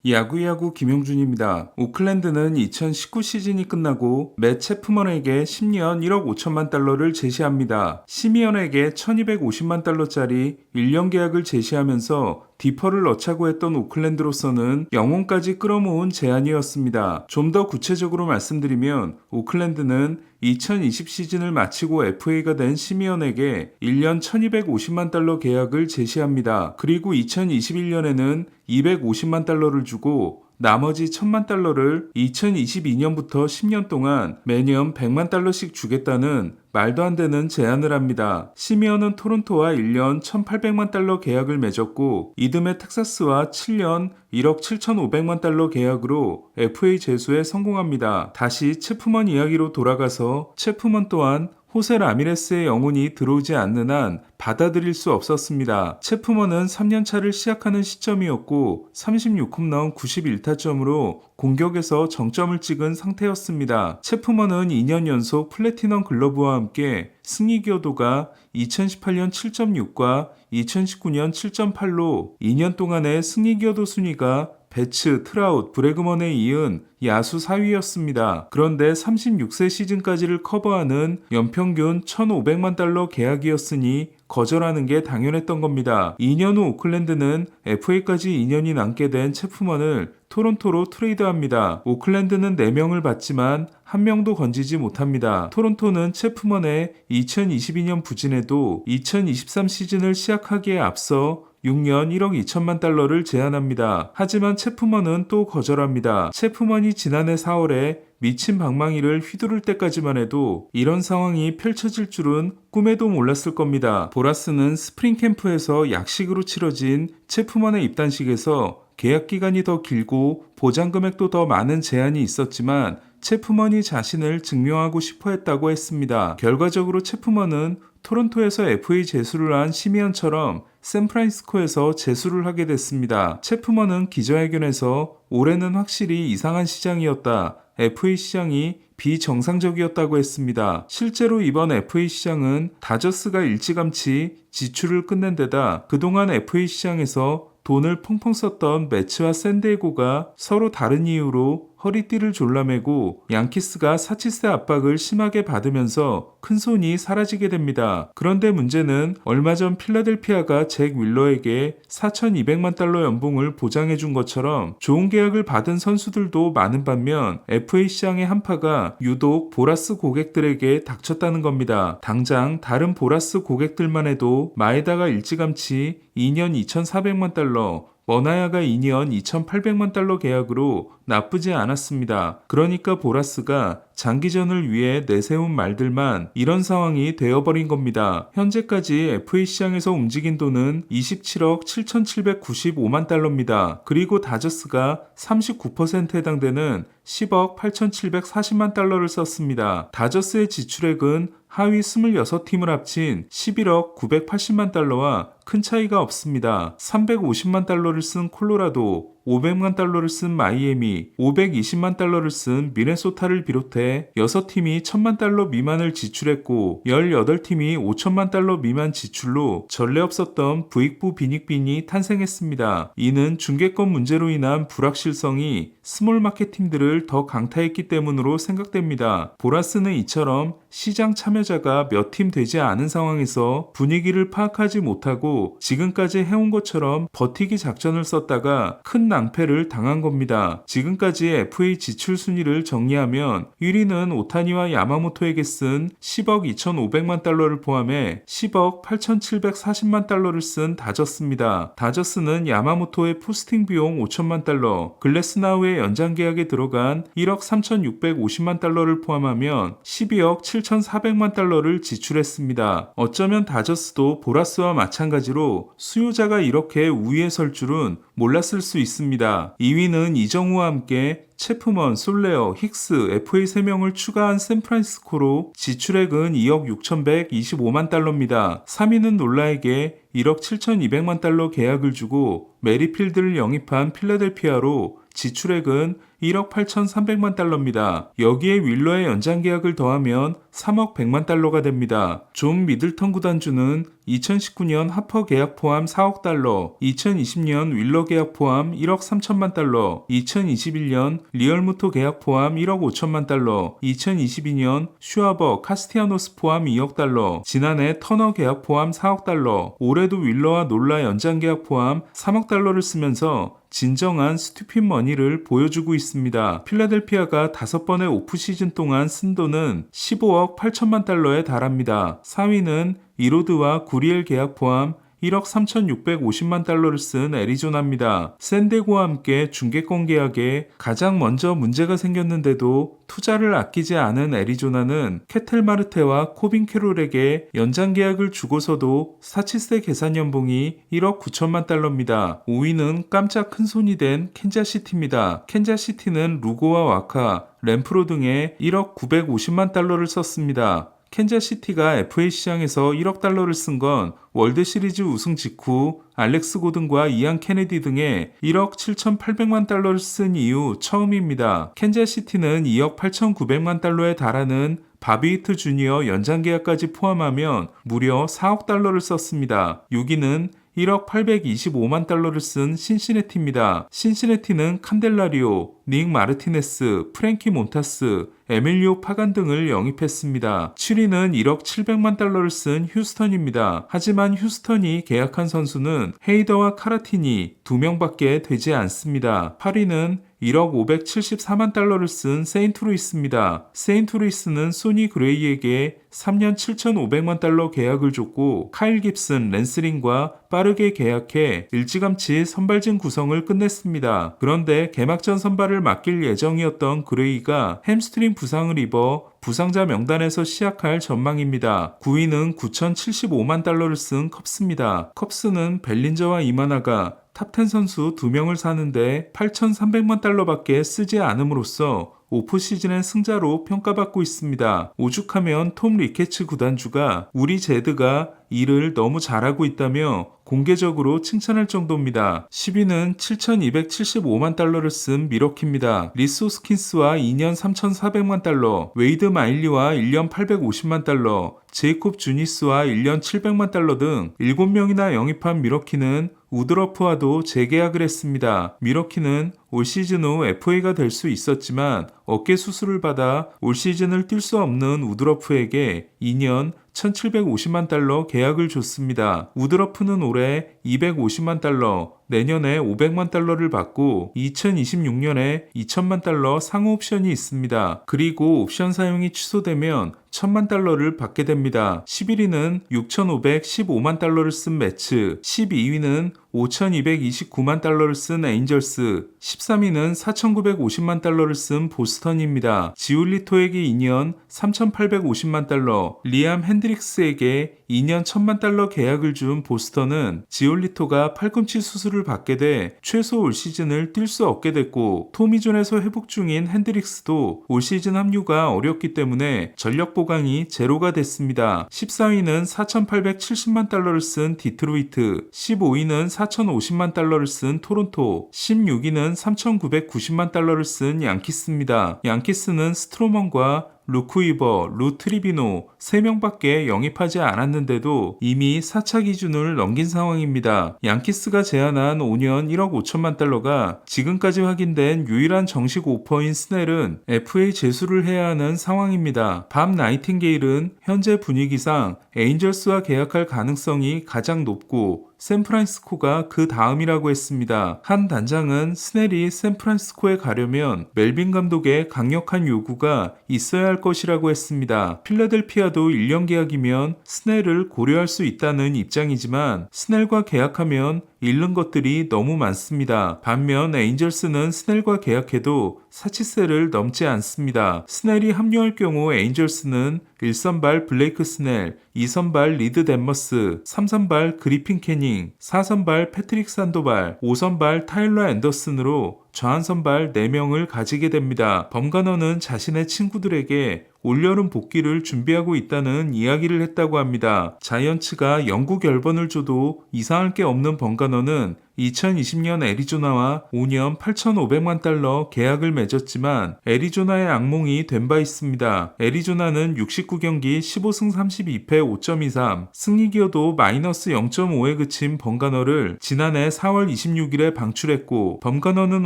야구야구 김용준입니다. 오클랜드는 2019 시즌이 끝나고 맷 체프먼에게 10년 1억 5천만 달러를 제시합니다. 시미언에게 1250만 달러짜리 1년 계약을 제시하면서 디퍼를 넣자고 했던 오클랜드로서는 영혼까지 끌어모은 제안이었습니다. 좀 더 구체적으로 말씀드리면 오클랜드는 2020 시즌을 마치고 FA가 된 시미언에게 1년 1250만 달러 계약을 제시합니다. 그리고 2021년에는 250만 달러를 주고 나머지 1000만 달러를 2022년부터 10년 동안 매년 100만 달러씩 주겠다는 말도 안 되는 제안을 합니다. 시미언은 토론토와 1년 1800만 달러 계약을 맺었고 이듬해 텍사스와 7년 1억 7500만 달러 계약으로 FA 제소에 성공합니다. 다시 체프먼 이야기로 돌아가서 체프먼 또한 호세 라미레스의 영혼이 들어오지 않는 한 받아들일 수 없었습니다. 체프먼은 3년차를 시작하는 시점이었고 36홈 나온 91타점으로 공격에서 정점을 찍은 상태였습니다. 체프먼은 2년 연속 플래티넘 글러브와 함께 승리 기여도가 2018년 7.6과 2019년 7.8로 2년 동안의 승리 기여도 순위가 배츠, 트라웃, 브래그먼에 이은 야수 4위였습니다. 그런데 36세 시즌까지를 커버하는 연평균 1,500만 달러 계약이었으니 거절하는 게 당연했던 겁니다. 2년 후 오클랜드는 FA까지 2년이 남게 된 체프먼을 토론토로 트레이드합니다. 오클랜드는 4명을 받지만 1명도 건지지 못합니다. 토론토는 체프먼의 2022년 부진에도 2023 시즌을 시작하기에 앞서 6년 1억 2천만 달러를 제안합니다. 하지만 체프먼은 또 거절합니다. 체프먼이 지난해 4월에 미친 방망이를 휘두를 때까지만 해도 이런 상황이 펼쳐질 줄은 꿈에도 몰랐을 겁니다. 보라스는 스프링 캠프에서 약식으로 치러진 체프먼의 입단식에서 계약 기간이 더 길고 보장 금액도 더 많은 제안이 있었지만 체프먼이 자신을 증명하고 싶어 했다고 했습니다. 결과적으로 체프먼은 토론토에서 FA 제수를 한 시미언처럼 샌프란시스코에서 제수를 하게 됐습니다. 체프먼은 기자회견에서 올해는 확실히 이상한 시장이었다. FA 시장이 비정상적이었다고 했습니다. 실제로 이번 FA 시장은 다저스가 일찌감치 지출을 끝낸 데다 그동안 FA 시장에서 돈을 펑펑 썼던 매츠와 샌디에고가 서로 다른 이유로 허리띠를 졸라매고 양키스가 사치세 압박을 심하게 받으면서 큰손이 사라지게 됩니다. 그런데 문제는 얼마 전 필라델피아가 잭 윌러에게 4,200만 달러 연봉을 보장해준 것처럼 좋은 계약을 받은 선수들도 많은 반면 FA 시장의 한파가 유독 보라스 고객들에게 닥쳤다는 겁니다. 당장 다른 보라스 고객들만 해도 마에다가 일찌감치 2년 2,400만 달러, 머나야가 2년 2,800만 달러 계약으로 나쁘지 않았습니다. 그러니까 보라스가 장기전을 위해 내세운 말들만 이런 상황이 되어버린 겁니다. 현재까지 FA 시장에서 움직인 돈은 27억 7,795만 달러입니다. 그리고 다저스가 39%에 해당되는 10억 8,740만 달러를 썼습니다. 다저스의 지출액은 하위 26팀을 합친 11억 980만 달러와 큰 차이가 없습니다. 350만 달러를 쓴 콜로라도, 500만 달러를 쓴 마이애미, 520만 달러를 쓴 미네소타를 비롯해 6팀이 1000만 달러 미만을 지출했고 18팀이 5천만 달러 미만 지출로 전례 없었던 부익부 빈익빈이 탄생했습니다. 이는 중개권 문제로 인한 불확실성이 스몰 마켓 팀들을 더 강타했기 때문으로 생각됩니다. 보라스는 이처럼 시장 참여자가 몇 팀 되지 않은 상황에서 분위기를 파악하지 못하고 지금까지 해온 것처럼 버티기 작전을 썼다가 큰 낭패를 당한 겁니다. 지금까지 FA 지출 순위를 정리하면 1위는 오타니와 야마모토에게 쓴 10억 2,500만 달러를 포함해 10억 8,740만 달러를 쓴 다저스입니다. 다저스는 야마모토의 포스팅 비용 5천만 달러, 글래스나우의 연장 계약에 들어간 1억 3,650만 달러를 포함하면 12억 7,400만 달러를 지출했습니다. 어쩌면 다저스도 보라스와 마찬가지로 수요자가 이렇게 우위에 설 줄은 몰랐을 수 있습니다. 2위는 이정우와 함께 체프먼, 솔레어, 힉스, FA 3명을 추가한 샌프란시스코로 지출액은 2억 6,125만 달러입니다. 3위는 놀라에게 1억 7,200만 달러 계약을 주고 메리필드를 영입한 필라델피아로 지출액은 1억 8,300만 달러입니다. 여기에 윌러의 연장 계약을 더하면 3억 100만 달러가 됩니다. 존 미들턴 구단주는 2019년 하퍼 계약 포함 4억 달러, 2020년 윌러 계약 포함 1억 3천만 달러, 2021년 리얼무토 계약 포함 1억 5천만 달러, 2022년 슈아버, 카스티아노스 포함 2억 달러, 지난해 터너 계약 포함 4억 달러, 올해도 윌러와 놀라 연장 계약 포함 3억 달러를 쓰면서 진정한 스튜핏 머니를 보여주고 있습니다. 필라델피아가 5번의 오프시즌 동안 쓴 돈은 15억 8천만 달러에 달합니다. 4위는 이로드와 구리엘 계약 포함 1억 3,650만 달러를 쓴 애리조나입니다. 샌디에고와 함께 중계권 계약에 가장 먼저 문제가 생겼는데도 투자를 아끼지 않은 애리조나는 캐텔 마르테와 코빈 캐롤에게 연장 계약을 주고서도 사치세 계산 연봉이 1억 9천만 달러입니다. 5위는 깜짝 큰손이 된 캔자시티입니다. 캔자시티는 루고와 와카, 램프로 등에 1억 950만 달러를 썼습니다. 캔자시티가 FA 시장에서 1억 달러를 쓴 건 월드시리즈 우승 직후 알렉스 고든과 이안 케네디 등의 1억 7,800만 달러를 쓴 이후 처음입니다. 캔자시티는 2억 8,900만 달러에 달하는 바비 히트 주니어 연장 계약까지 포함하면 무려 4억 달러를 썼습니다. 6위는 1억 825만 달러를 쓴 신시내티입니다. 신시내티는 칸델라리오, 닉 마르티네스, 프랭키 몬타스, 에밀리오 파간 등을 영입했습니다. 7위는 1억 700만 달러를 쓴 휴스턴입니다. 하지만 휴스턴이 계약한 선수는 헤이더와 카라티니 2명밖에 되지 않습니다. 8위는 1억 574만 달러를 쓴 세인트루이스입니다. 세인트루이스는 소니 그레이에게 3년 7,500만 달러 계약을 줬고 카일 깁슨, 랜스링과 빠르게 계약해 일찌감치 선발진 구성을 끝냈습니다. 그런데 개막전 선발을 맡길 예정이었던 그레이가 햄스트링 부상을 입어 부상자 명단에서 시작할 전망입니다. 9위는 9,075만 달러를 쓴 컵스입니다. 컵스는 벨린저와 이마나가 탑10 선수 2명을 사는데 8,300만 달러밖에 쓰지 않음으로써 오프시즌의 승자로 평가받고 있습니다. 오죽하면 톰 리케츠 구단주가 우리 제드가 일을 너무 잘하고 있다며 공개적으로 칭찬할 정도입니다. 10위는 7,275만 달러를 쓴 미러키입니다. 리스 호스킨스와 2년 3,400만 달러, 웨이드 마일리와 1년 850만 달러, 제이콥 주니스와 1년 700만 달러 등 7명이나 영입한 미러키는 우드러프와도 재계약을 했습니다. 미러키는 올 시즌 후 FA가 될 수 있었지만 어깨 수술을 받아 올 시즌을 뛸 수 없는 우드러프에게 2년 1,750만 달러 계약을 줬습니다. 우드러프는 올해 250만 달러, 내년에 500만 달러를 받고 2026년에 2천만 달러 상호 옵션이 있습니다. 그리고 옵션 사용이 취소되면 1,000만 달러를 받게 됩니다. 11위는 6,515만 달러를 쓴 매츠, 12위는 5,229만 달러를 쓴 에인절스, 13위는 4,950만 달러를 쓴 보스턴입니다. 지올리토에게 2년 3,850만 달러, 리암 핸드릭스에게 2년 1,000만 달러 계약을 준 보스턴은 지올리토가 팔꿈치 수술을 받게 돼 최소 올 시즌을 뛸 수 없게 됐고 토미존에서 회복 중인 핸드릭스도 올 시즌 합류가 어렵기 때문에 전력 보강이 제로가 됐습니다. 14위는 4,870만 달러를 쓴 디트로이트, 15위는 4,050만 달러를 쓴 토론토, 16위는 3,990만 달러를 쓴 양키스입니다. 양키스는 스트로먼과 루크 이버, 루 트리비노 3명밖에 영입하지 않았는데도 이미 4차 기준을 넘긴 상황입니다. 양키스가 제안한 5년 1억 5천만 달러가 지금까지 확인된 유일한 정식 오퍼인 스넬은 FA 제수를 해야 하는 상황입니다. 밥 나이팅게일은 현재 분위기상 에인절스와 계약할 가능성이 가장 높고 샌프란시스코가 그 다음이라고 했습니다. 한 단장은 스넬이 샌프란시스코에 가려면 멜빈 감독의 강력한 요구가 있어야 할 것이라고 했습니다. 필라델피아도 1년 계약이면 스넬을 고려할 수 있다는 입장이지만 스넬과 계약하면 잃는 것들이 너무 많습니다. 반면 에인절스는 스넬과 계약해도 사치세를 넘지 않습니다. 스넬이 합류할 경우 에인절스는 1선발 블레이크 스넬, 2선발 리드 댄머스, 3선발 그리핀 캐닝, 4선발 패트릭 산도발, 5선발 타일러 앤더슨으로 좌완선발 4명을 가지게 됩니다. 범가너는 자신의 친구들에게 올여름 복귀를 준비하고 있다는 이야기를 했다고 합니다. 자이언츠가 영구 결번을 줘도 이상할 게 없는 범가너는 2020년 애리조나와 5년 8,500만 달러 계약을 맺었지만 애리조나의 악몽이 된 바 있습니다. 애리조나는 69경기 15승 32패 5.23, 승리 기여도 마이너스 0.5에 그친 범가너를 지난해 4월 26일에 방출했고 범가너는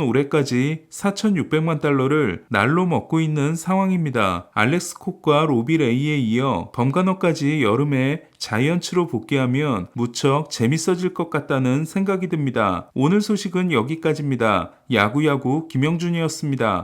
올해까지 4,600만 달러를 날로 먹고 있는 상황입니다. 알렉스 콕과 로비 레이에 이어 범가너까지 여름에 자이언츠로 복귀하면 무척 재밌어질 것 같다는 생각이 듭니다. 오늘 소식은 여기까지입니다. 야구야구 김영준이었습니다.